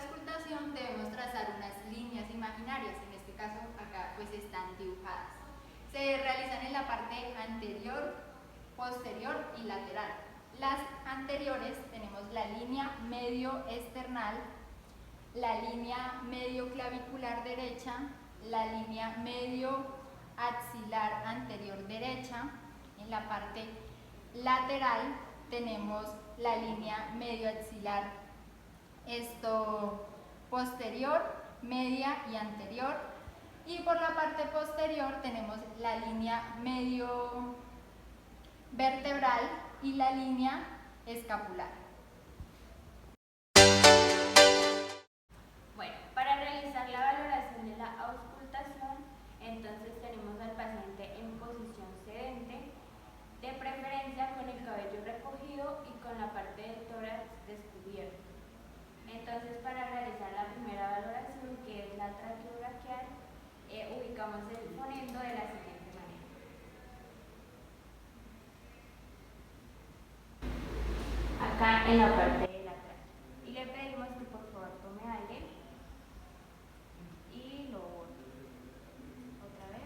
auscultación debemos trazar unas líneas imaginarias, en este caso acá pues están dibujadas. Se realizan en la parte anterior, posterior y lateral. Las anteriores tenemos la línea medio esternal, la línea medio clavicular derecha, la línea medio axilar anterior derecha. En la parte lateral tenemos la línea medio axilar posterior, media y anterior. Y por la parte posterior tenemos la línea medio vertebral y la línea escapular. Bueno, para realizar la valoración de la auscultación, entonces tenemos al paciente en posición sedente, de preferencia con el cabello recogido y con la parte del tórax descubierto. Entonces, para realizar la primera valoración, que es la traqueobraquial, ubicamos el fonendo de la siguiente manera. Acá en la parte de la tráquea. Y le pedimos que por favor tome aire y lo bote. Otra vez.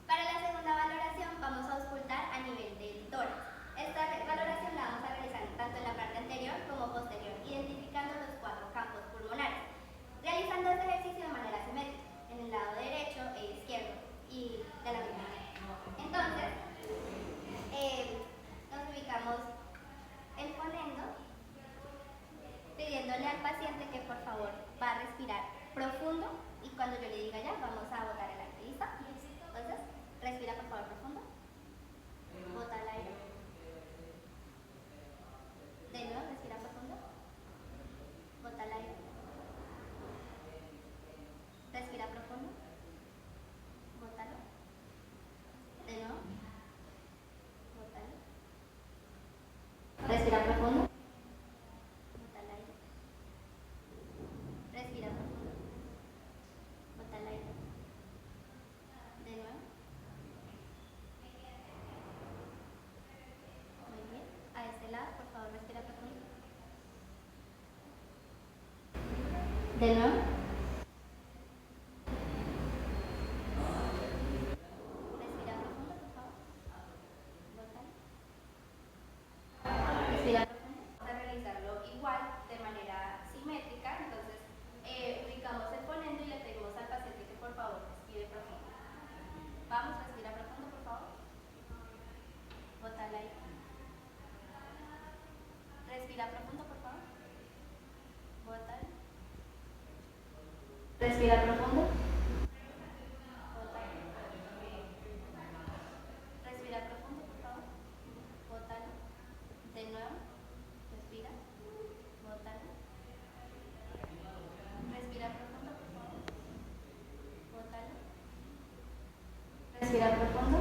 Para la segunda valoración vamos a auscultar a nivel del tórax. Esta valoración la vamos a realizar tanto en la parte anterior como posterior, identificando los 4 campos pulmonares, realizando este ejercicio de manera simétrica, en el lado derecho e izquierdo y de la misma manera. Entonces, nos ubicamos el fonendo, pidiéndole al paciente que por favor va a respirar profundo y cuando yo le diga ya, vamos a botar el aire. ¿Listo? Entonces, respira por favor profundo. Bota el aire. De nuevo, respira profundo. Bota el aire. Respira profundo. Bótalo. De nuevo. Bótalo. Respira profundo. Bota el aire. Respira profundo. Bota el aire. De nuevo. Muy bien. A este lado, por favor, respira profundo. De nuevo. Respira profundo, por favor. Bótalo. Respira profundo. Vamos a realizarlo igual, de manera simétrica. Entonces, ubicamos el fonendo y le pedimos al paciente que por favor respire profundo. Vamos, respira profundo, por favor. Bota el aire. Respira profundo, por favor. Bótalo. Respira profundo. Bótalo. Respira profundo, por favor. Bótalo. De nuevo. Respira. Bótalo. Respira profundo, por favor. Bótalo. Respira profundo.